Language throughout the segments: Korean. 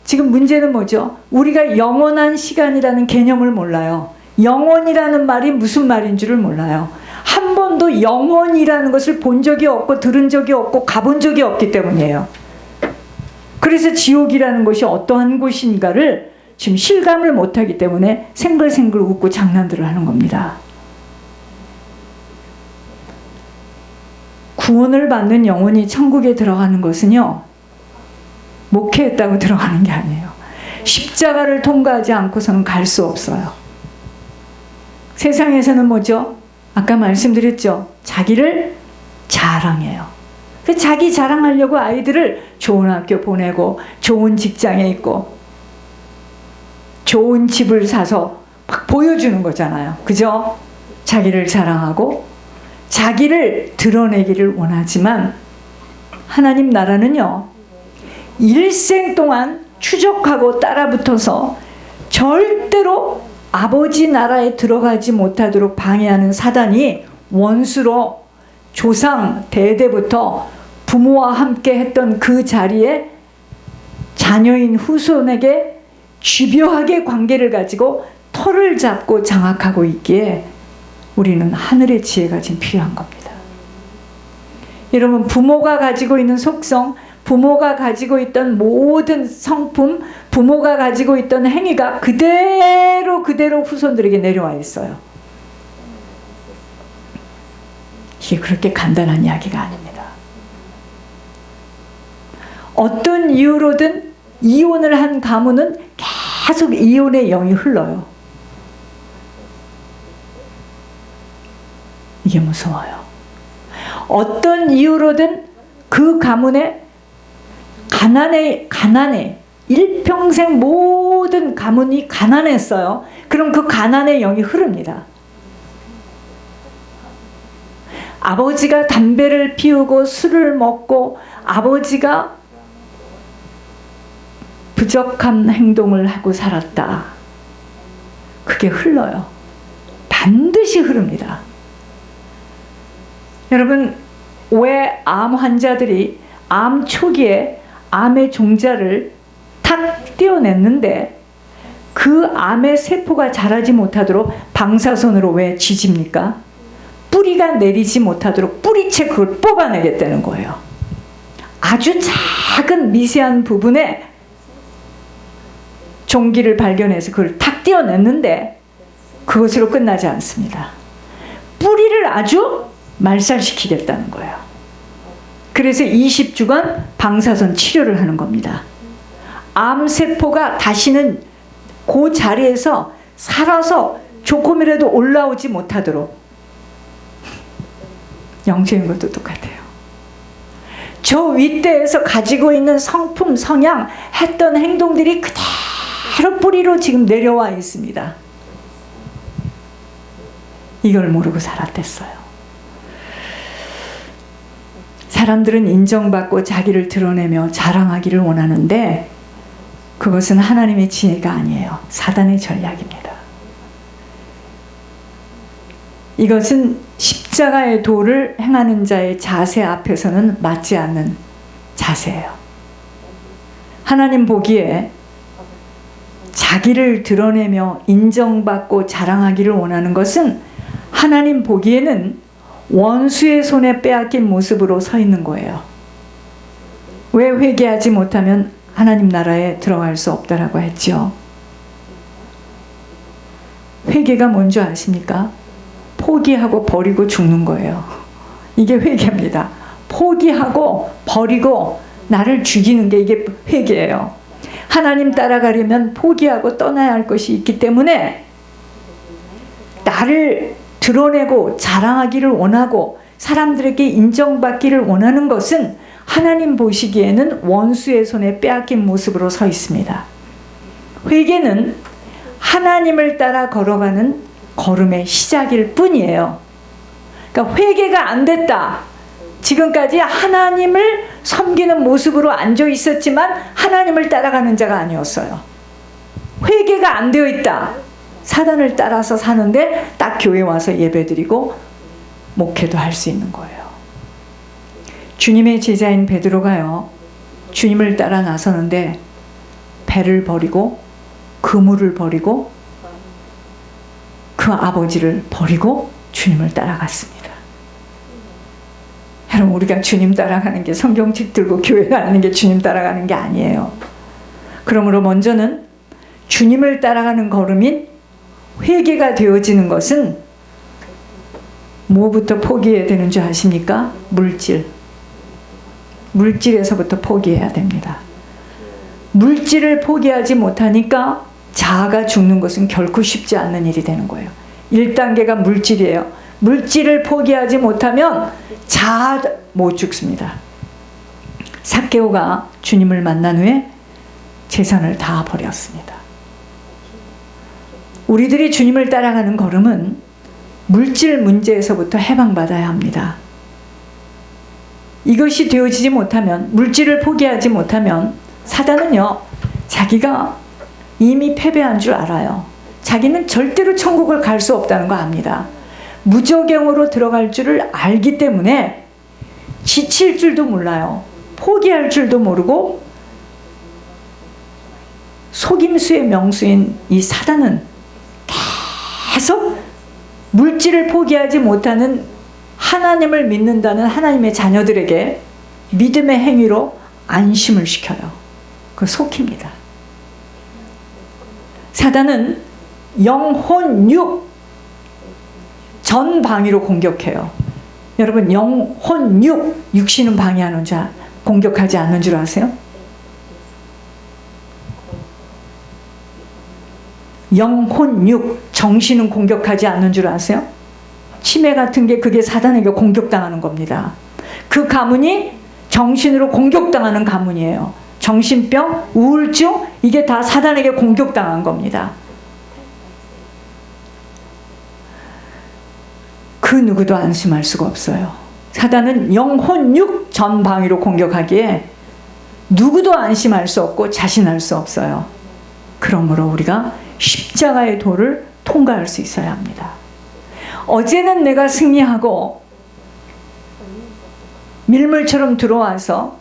지금 문제는 뭐죠? 우리가 영원한 시간이라는 개념을 몰라요. 영원이라는 말이 무슨 말인 줄을 몰라요. 한 번도 영원이라는 것을 본 적이 없고 들은 적이 없고 가본 적이 없기 때문이에요. 그래서 지옥이라는 것이 어떠한 곳인가를 지금 실감을 못하기 때문에 생글생글 웃고 장난들을 하는 겁니다. 구원을 받는 영혼이 천국에 들어가는 것은요, 목회했다고 들어가는 게 아니에요. 십자가를 통과하지 않고서는 갈 수 없어요. 세상에서는 뭐죠? 아까 말씀드렸죠? 자기를 자랑해요. 자기 자랑하려고 아이들을 좋은 학교 보내고 좋은 직장에 있고 좋은 집을 사서 막 보여주는 거잖아요. 그죠? 자기를 자랑하고 자기를 드러내기를 원하지만 하나님 나라는요, 일생 동안 추적하고 따라붙어서 절대로 아버지 나라에 들어가지 못하도록 방해하는 사단이 원수로 조상 대대부터 부모와 함께 했던 그 자리에 자녀인 후손에게 집요하게 관계를 가지고 털을 잡고 장악하고 있기에 우리는 하늘의 지혜가 지금 필요한 겁니다. 여러분, 부모가 가지고 있는 속성, 부모가 가지고 있던 모든 성품, 부모가 가지고 있던 행위가 그대로 후손들에게 내려와 있어요. 이게 그렇게 간단한 이야기가 아닙니다. 어떤 이유로든 이혼을 한 가문은 계속 이혼의 영이 흘러요. 이게 무서워요. 어떤 이유로든 그 가문에 가난해 일평생 모든 가문이 가난했어요. 그럼 그 가난의 영이 흐릅니다. 아버지가 담배를 피우고 술을 먹고 아버지가 부적한 행동을 하고 살았다. 그게 흘러요. 반드시 흐릅니다. 여러분, 왜 암 환자들이 암 초기에 암의 종자를 탁 떼어냈는데 그 암의 세포가 자라지 못하도록 방사선으로 왜 지집니까? 뿌리가 내리지 못하도록 뿌리채 그걸 뽑아내겠다는 거예요. 아주 작은 미세한 부분에 종기를 발견해서 그걸 탁 떼어냈는데 그것으로 끝나지 않습니다. 뿌리를 아주 말살시키겠다는 거예요. 그래서 20주간 방사선 치료를 하는 겁니다. 암세포가 다시는 그 자리에서 살아서 조금이라도 올라오지 못하도록. 영적인 것도 똑같아요. 저 윗대에서 가지고 있는 성품, 성향, 했던 행동들이 그대로 뿌리로 지금 내려와 있습니다. 이걸 모르고 살았댔어요. 사람들은 인정받고 자기를 드러내며 자랑하기를 원하는데 그것은 하나님의 지혜가 아니에요. 사단의 전략입니다. 이것은 십자가의 도를 행하는 자의 자세 앞에서는 맞지 않는 자세예요. 하나님 보기에 자기를 드러내며 인정받고 자랑하기를 원하는 것은 하나님 보기에는 원수의 손에 빼앗긴 모습으로 서 있는 거예요. 왜 회개하지 못하면 하나님 나라에 들어갈 수 없다라고 했죠? 회개가 뭔지 아십니까? 포기하고 버리고 죽는 거예요. 이게 회개입니다. 포기하고 버리고 나를 죽이는 게 이게 회개예요. 하나님 따라가려면 포기하고 떠나야 할 것이 있기 때문에 나를 드러내고 자랑하기를 원하고 사람들에게 인정받기를 원하는 것은 하나님 보시기에는 원수의 손에 빼앗긴 모습으로 서 있습니다. 회개는 하나님을 따라 걸어가는 걸음의 시작일 뿐이에요. 그러니까 회개가 안 됐다. 지금까지 하나님을 섬기는 모습으로 앉아 있었지만 하나님을 따라가는 자가 아니었어요. 회개가 안 되어 있다. 사단을 따라서 사는데 딱 교회 와서 예배드리고 목회도 할 수 있는 거예요. 주님의 제자인 베드로가요, 주님을 따라 나서는데 배를 버리고 그물을 버리고 그 아버지를 버리고 주님을 따라갔습니다. 여러분, 우리가 주님 따라가는 게 성경책 들고 교회 다니는 게 주님 따라가는 게 아니에요. 그러므로 먼저는 주님을 따라가는 걸음인 회개가 되어지는 것은 뭐부터 포기해야 되는 줄 아십니까? 물질에서부터 포기해야 됩니다. 물질을 포기하지 못하니까 자아가 죽는 것은 결코 쉽지 않는 일이 되는 거예요. 1단계가 물질이에요. 물질을 포기하지 못하면 자아 못 죽습니다. 삭개오가 주님을 만난 후에 재산을 다 버렸습니다. 우리들이 주님을 따라가는 걸음은 물질 문제에서부터 해방받아야 합니다. 이것이 되어지지 못하면, 물질을 포기하지 못하면 사단은요, 자기가 이미 패배한 줄 알아요. 자기는 절대로 천국을 갈 수 없다는 거 압니다. 무저갱으로 들어갈 줄을 알기 때문에 지칠 줄도 몰라요. 포기할 줄도 모르고 속임수의 명수인 이 사단은 계속 물질을 포기하지 못하는 하나님을 믿는다는 하나님의 자녀들에게 믿음의 행위로 안심을 시켜요. 그 속입니다. 사단은 영혼, 육 전 방위로 공격해요. 여러분, 영혼, 육신은 방해하는 줄, 공격하지 않는 줄 아세요? 영혼, 정신은 공격하지 않는 줄 아세요? 치매 같은 게 그게 사단에게 공격당하는 겁니다. 그 가문이 정신으로 공격당하는 가문이에요. 정신병, 우울증, 이게 다 사단에게 공격당한 겁니다. 그 누구도 안심할 수가 없어요. 사단은 영혼, 전 방위로 공격하기에 누구도 안심할 수 없고 자신할 수 없어요. 그러므로 우리가 십자가의 도를 통과할 수 있어야 합니다. 어제는 내가 승리하고 밀물처럼 들어와서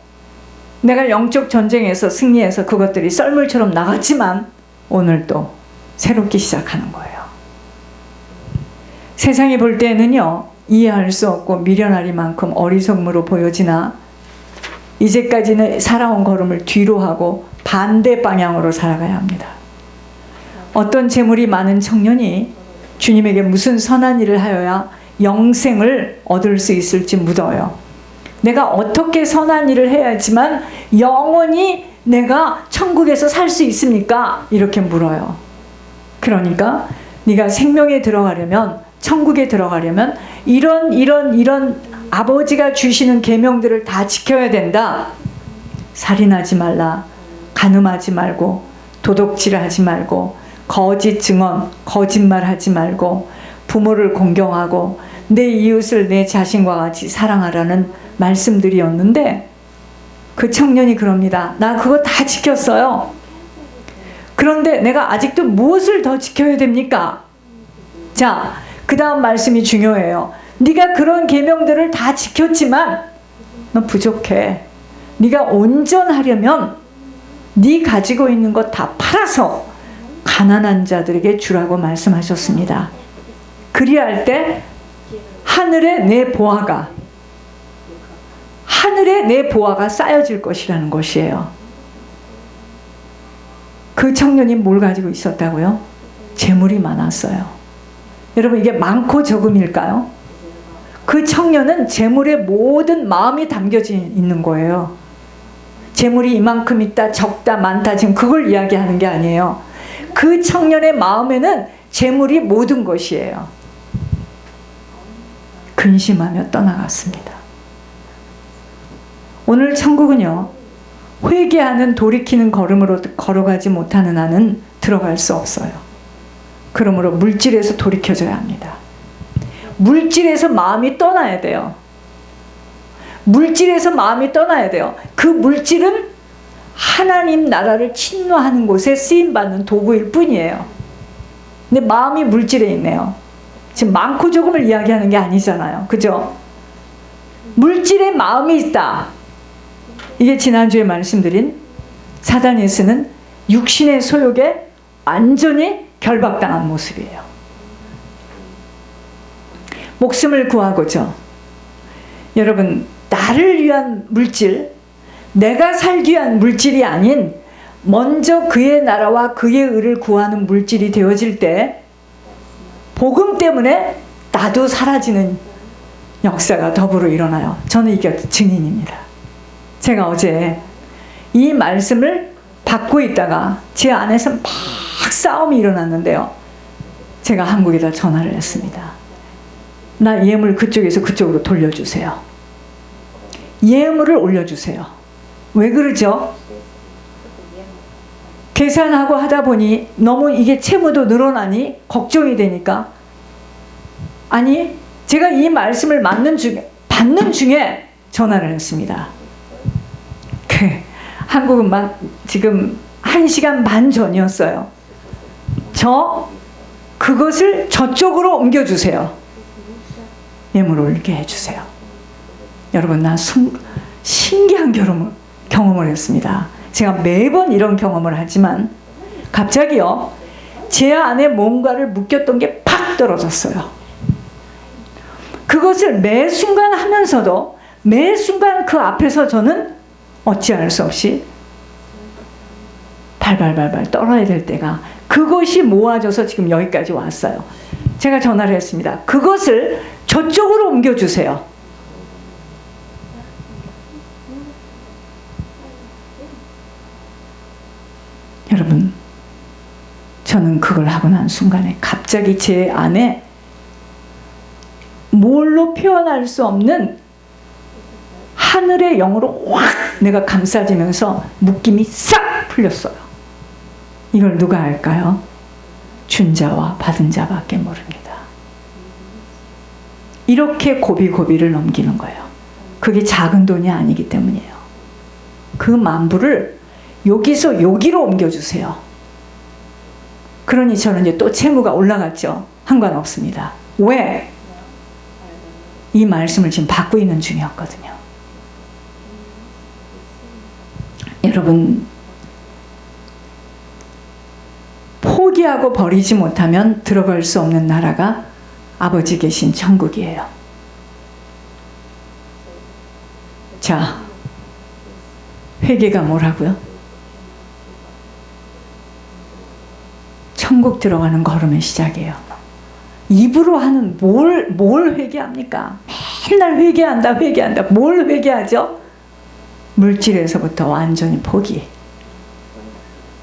내가 영적 전쟁에서 승리해서 그것들이 썰물처럼 나갔지만 오늘 또 새롭게 시작하는 거예요. 세상이 볼 때는요, 이해할 수 없고 미련하리만큼 어리석음으로 보여지나 이제까지는 살아온 걸음을 뒤로 하고 반대 방향으로 살아가야 합니다. 어떤 재물이 많은 청년이 주님에게 무슨 선한 일을 하여야 영생을 얻을 수 있을지 묻어요. 내가 어떻게 선한 일을 해야지만 영원히 내가 천국에서 살 수 있습니까? 이렇게 물어요. 그러니까 네가 생명에 들어가려면, 천국에 들어가려면 이런 아버지가 주시는 계명들을 다 지켜야 된다. 살인하지 말라, 간음하지 말고, 도둑질하지 말고, 거짓 증언, 거짓말하지 말고, 부모를 공경하고, 내 이웃을 내 자신과 같이 사랑하라는 말씀들이었는데 그 청년이 그럽니다. 나 그거 다 지켰어요. 그런데 내가 아직도 무엇을 더 지켜야 됩니까? 자, 그 다음 말씀이 중요해요. 네가 그런 계명들을 다 지켰지만 너 부족해. 네가 온전하려면 네 가지고 있는 것 다 팔아서 가난한 자들에게 주라고 말씀하셨습니다. 그리할 때 하늘에 내 보화가 쌓여질 것이라는 것이에요. 그 청년이 뭘 가지고 있었다고요? 재물이 많았어요. 여러분, 이게 많고 적음일까요? 그 청년은 재물에 모든 마음이 담겨져 있는 거예요. 재물이 이만큼 있다, 적다, 많다, 지금 그걸 이야기하는 게 아니에요. 그 청년의 마음에는 재물이 모든 것이에요. 근심하며 떠나갔습니다. 오늘 천국은요, 회개하는 돌이키는 걸음으로 걸어가지 못하는 한은 들어갈 수 없어요. 그러므로 물질에서 돌이켜져야 합니다. 물질에서 마음이 떠나야 돼요. 물질에서 마음이 떠나야 돼요. 그 물질은 하나님 나라를 침노하는 곳에 쓰임받는 도구일 뿐이에요. 근데 마음이 물질에 있네요. 지금 많고 적음을 이야기하는 게 아니잖아요. 그죠? 물질에 마음이 있다. 이게 지난주에 말씀드린 사단이 쓰는 육신의 소욕에 완전히 결박당한 모습이에요. 목숨을 구하고자 여러분 나를 위한 물질, 내가 살기 위한 물질이 아닌 먼저 그의 나라와 그의 의를 구하는 물질이 되어질 때 복음 때문에 나도 사라지는 역사가 더불어 일어나요. 저는 이게 증인입니다. 제가 어제 이 말씀을 받고 있다가 제 안에서 막 싸움이 일어났는데요. 제가 한국에다 전화를 했습니다. 나 예물 그쪽에서 그쪽으로 돌려주세요. 예물을 올려주세요. 왜 그러죠? 계산하고 하다 보니 너무 이게 채무도 늘어나니 걱정이 되니까, 아니 제가 이 말씀을 받는 중에 전화를 했습니다. 한국은 지금 1시간 반 전이었어요. 그것을 저쪽으로 옮겨주세요. 예물 올리게 해주세요. 여러분 나 신기한 경험을 했습니다. 제가 매번 이런 경험을 하지만 갑자기요 제 안에 뭔가를 묶였던 게 팍 떨어졌어요. 그것을 매 순간 하면서도 매 순간 그 앞에서 저는 어찌할 수 없이 발발발발 떨어야 될 때가, 그것이 모아져서 지금 여기까지 왔어요. 제가 전화를 했습니다. 그것을 저쪽으로 옮겨주세요. 여러분 저는 그걸 하고 난 순간에 갑자기 제 안에 뭘로 표현할 수 없는 하늘의 영으로 확 내가 감싸지면서 묶임이 싹 풀렸어요. 이걸 누가 알까요? 준 자와 받은 자밖에 모릅니다. 이렇게 고비고비를 넘기는 거예요. 그게 작은 돈이 아니기 때문이에요. 그 만부를 여기서 여기로 옮겨주세요. 그러니 저는 이제 또 채무가 올라갔죠. 상관없습니다. 왜? 이 말씀을 지금 받고 있는 중이었거든요. 여러분 포기하고 버리지 못하면 들어갈 수 없는 나라가 아버지 계신 천국이에요. 자, 회개가 뭐라고요? 천국 들어가는 걸음의 시작이에요. 입으로 하는 뭘 회개합니까? 맨날 회개한다. 뭘 회개하죠? 물질에서부터 완전히 포기.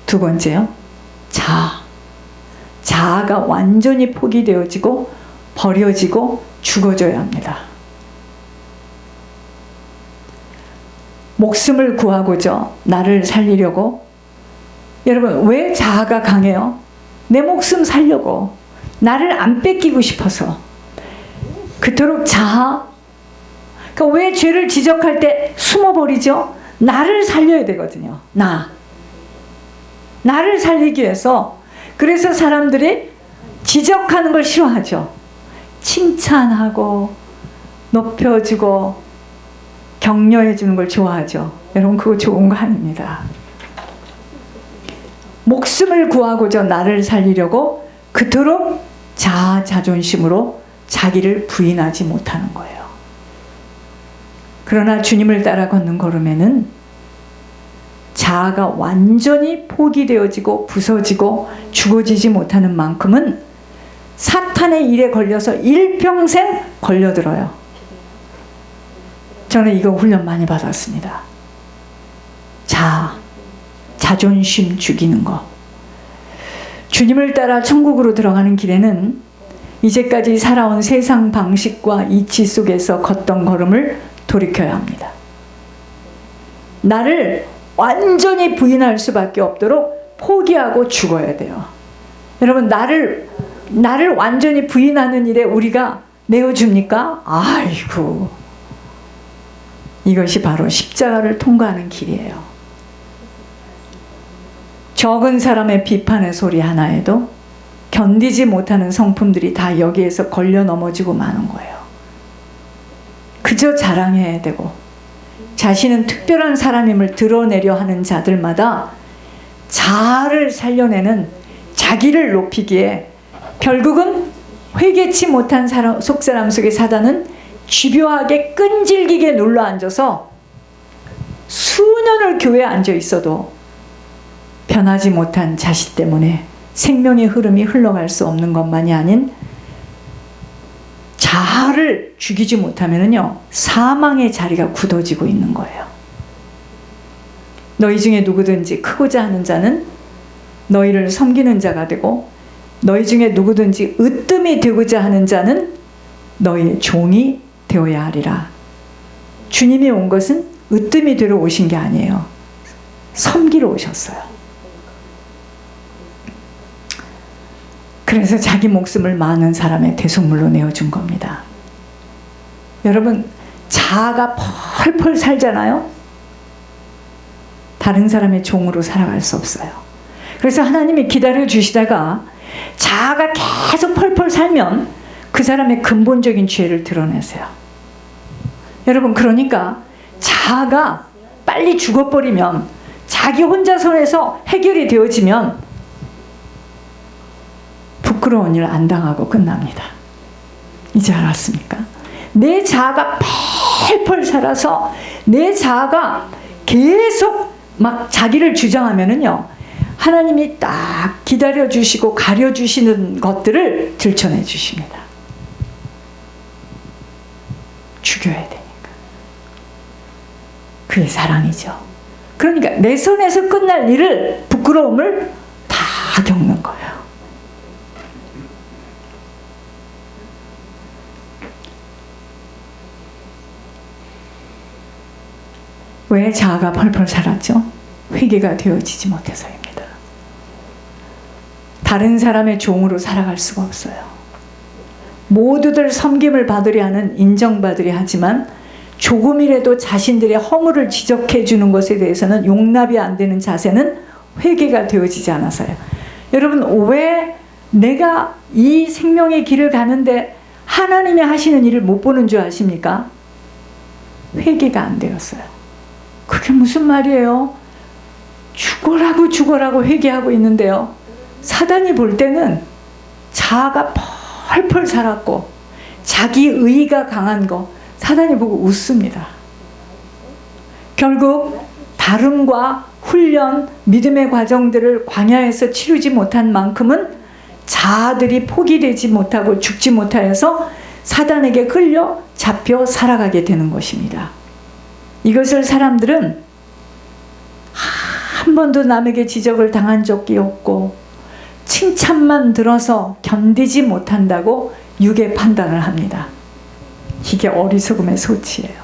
두 번째요, 자아가 완전히 포기되어지고 버려지고 죽어져야 합니다. 목숨을 구하고자 나를 살리려고. 여러분 왜 자아가 강해요? 내 목숨 살려고, 나를 안 뺏기고 싶어서. 그토록 그러니까 왜 죄를 지적할 때 숨어버리죠? 나를 살려야 되거든요. 나를 살리기 위해서. 그래서 사람들이 지적하는 걸 싫어하죠. 칭찬하고 높여주고 격려해 주는 걸 좋아하죠. 여러분 그거 좋은 거 아닙니다. 목숨을 구하고자 나를 살리려고 그토록 자존심으로 자기를 부인하지 못하는 거예요. 그러나 주님을 따라 걷는 걸음에는 자아가 완전히 포기되어지고 부서지고 죽어지지 못하는 만큼은 사탄의 일에 걸려서 일평생 걸려들어요. 저는 이거 훈련 많이 받았습니다. 자존심 죽이는 거. 주님을 따라 천국으로 들어가는 길에는 이제까지 살아온 세상 방식과 이치 속에서 걷던 걸음을 돌이켜야 합니다. 나를 완전히 부인할 수밖에 없도록 포기하고 죽어야 돼요. 여러분 나를 완전히 부인하는 일에 우리가 내어줍니까? 아이고, 이것이 바로 십자가를 통과하는 길이에요. 적은 사람의 비판의 소리 하나에도 견디지 못하는 성품들이 다 여기에서 걸려 넘어지고 마는 거예요. 그저 자랑해야 되고 자신은 특별한 사람임을 드러내려 하는 자들마다 자아를 살려내는 자기를 높이기에 결국은 회개치 못한 속사람 속의 사단은 집요하게 끈질기게 눌러앉아서 수년을 교회에 앉아 있어도 변하지 못한 자식 때문에 생명의 흐름이 흘러갈 수 없는 것만이 아닌 자아를 죽이지 못하면요 사망의 자리가 굳어지고 있는 거예요. 너희 중에 누구든지 크고자 하는 자는 너희를 섬기는 자가 되고 너희 중에 누구든지 으뜸이 되고자 하는 자는 너희의 종이 되어야 하리라. 주님이 온 것은 으뜸이 되러 오신 게 아니에요. 섬기러 오셨어요. 그래서 자기 목숨을 많은 사람의 대속물로 내어준 겁니다. 여러분, 자아가 펄펄 살잖아요. 다른 사람의 종으로 살아갈 수 없어요. 그래서 하나님이 기다려 주시다가 자아가 계속 펄펄 살면 그 사람의 근본적인 죄를 드러내세요. 여러분, 그러니까 자아가 빨리 죽어버리면, 자기 혼자 손에서 해결이 되어지면 부끄러운 일 안 당하고 끝납니다. 이제 알았습니까? 내 자아가 펄펄 살아서 내 자아가 계속 막 자기를 주장하면은요, 하나님이 딱 기다려 주시고 가려 주시는 것들을 들춰내 주십니다. 죽여야 되니까. 그게 사랑이죠. 그러니까 내 손에서 끝날 일을, 부끄러움을 다 겪는 거예요. 왜 자아가 펄펄 살았죠? 회개가 되어지지 못해서입니다. 다른 사람의 종으로 살아갈 수가 없어요. 모두들 섬김을 받으려 하는, 인정받으려 하지만 조금이라도 자신들의 허물을 지적해 주는 것에 대해서는 용납이 안 되는 자세는 회개가 되어지지 않아서요. 여러분, 왜 내가 이 생명의 길을 가는데 하나님이 하시는 일을 못 보는 줄 아십니까? 회개가 안 되었어요. 그게 무슨 말이에요? 죽어라고 회개하고 있는데요, 사단이 볼 때는 자아가 펄펄 살았고 자기 의의가 강한 거 사단이 보고 웃습니다. 결국 다름과 훈련, 믿음의 과정들을 광야에서 치르지 못한 만큼은 자아들이 포기되지 못하고 죽지 못하여서 사단에게 끌려 잡혀 살아가게 되는 것입니다. 이것을 사람들은 한 번도 남에게 지적을 당한 적이 없고 칭찬만 들어서 견디지 못한다고 유괴 판단을 합니다. 이게 어리석음의 소치예요.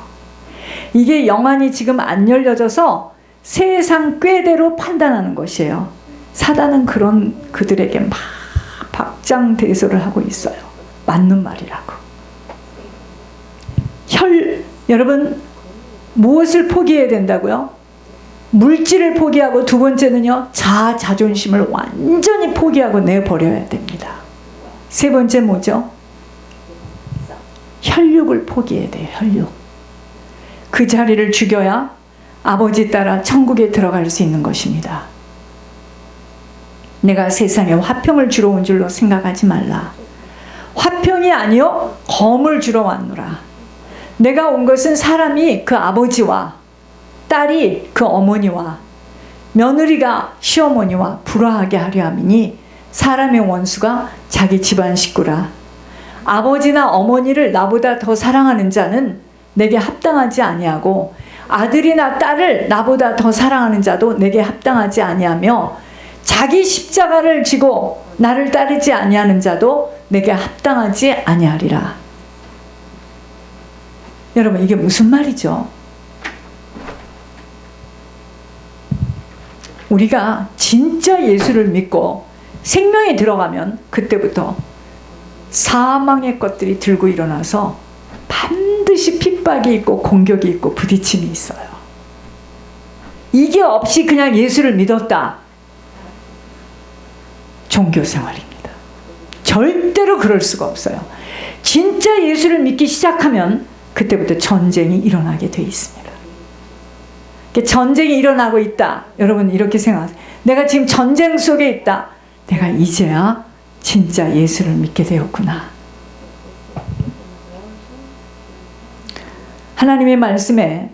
이게 영안이 지금 안 열려져서 세상 꾀대로 판단하는 것이에요. 사단은 그런 그들에게 막 박장대소를 하고 있어요. 맞는 말이라고. 여러분, 무엇을 포기해야 된다고요? 물질을 포기하고, 두 번째는요, 자아, 자존심을 완전히 포기하고 내버려야 됩니다. 세 번째 뭐죠? 혈육을 포기해야 돼요. 혈육. 그 자리를 죽여야 아버지 따라 천국에 들어갈 수 있는 것입니다. 내가 세상에 화평을 주러 온 줄로 생각하지 말라. 화평이 아니요 검을 주러 왔노라. 내가 온 것은 사람이 그 아버지와 딸이 그 어머니와 며느리가 시어머니와 불화하게 하려 함이니 사람의 원수가 자기 집안 식구라. 아버지나 어머니를 나보다 더 사랑하는 자는 내게 합당하지 아니하고 아들이나 딸을 나보다 더 사랑하는 자도 내게 합당하지 아니하며 자기 십자가를 지고 나를 따르지 아니하는 자도 내게 합당하지 아니하리라. 여러분, 이게 무슨 말이죠? 우리가 진짜 예수를 믿고 생명에 들어가면 그때부터 사망의 것들이 들고 일어나서 반드시 핍박이 있고 공격이 있고 부딪힘이 있어요. 이게 없이 그냥 예수를 믿었다, 종교생활입니다. 절대로 그럴 수가 없어요. 진짜 예수를 믿기 시작하면 그때부터 전쟁이 일어나게 돼 있습니다. 전쟁이 일어나고 있다. 여러분, 이렇게 생각하세요. 내가 지금 전쟁 속에 있다. 내가 이제야 진짜 예수를 믿게 되었구나. 하나님의 말씀에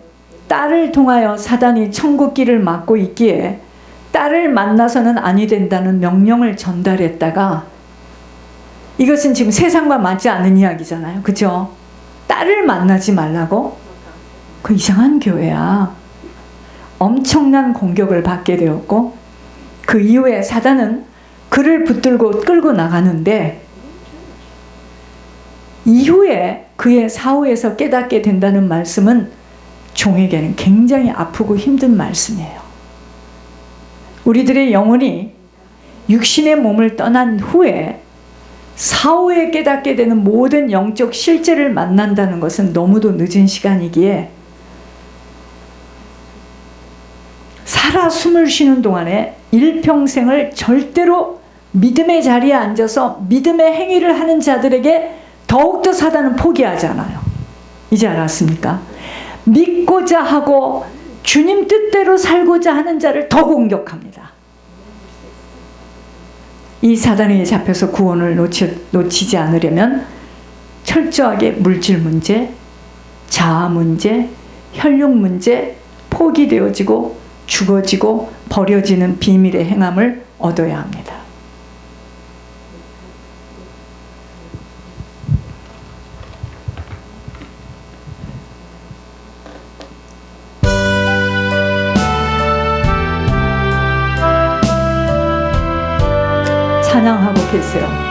딸을 통하여 사단이 천국 길을 막고 있기에 딸을 만나서는 아니 된다는 명령을 전달했다가, 이것은 지금 세상과 맞지 않는 이야기잖아요. 그죠? 딸을 만나지 말라고? 그 이상한 교회야. 엄청난 공격을 받게 되었고, 그 이후에 사단은 그를 붙들고 끌고 나가는데, 이후에 그의 사후에서 깨닫게 된다는 말씀은 종에게는 굉장히 아프고 힘든 말씀이에요. 우리들의 영혼이 육신의 몸을 떠난 후에 사후에 깨닫게 되는 모든 영적 실제를 만난다는 것은 너무도 늦은 시간이기에, 살아 숨을 쉬는 동안에 일평생을 절대로 믿음의 자리에 앉아서 믿음의 행위를 하는 자들에게 더욱더 사단은 포기하지 않아요. 이제 알았습니까? 믿고자 하고 주님 뜻대로 살고자 하는 자를 더 공격합니다. 이 사단에 잡혀서 구원을 놓치지 않으려면 철저하게 물질 문제, 자아 문제, 혈육 문제, 포기되어지고 죽어지고 버려지는 비밀의 행함을 얻어야 합니다. 찬양하고 계세요.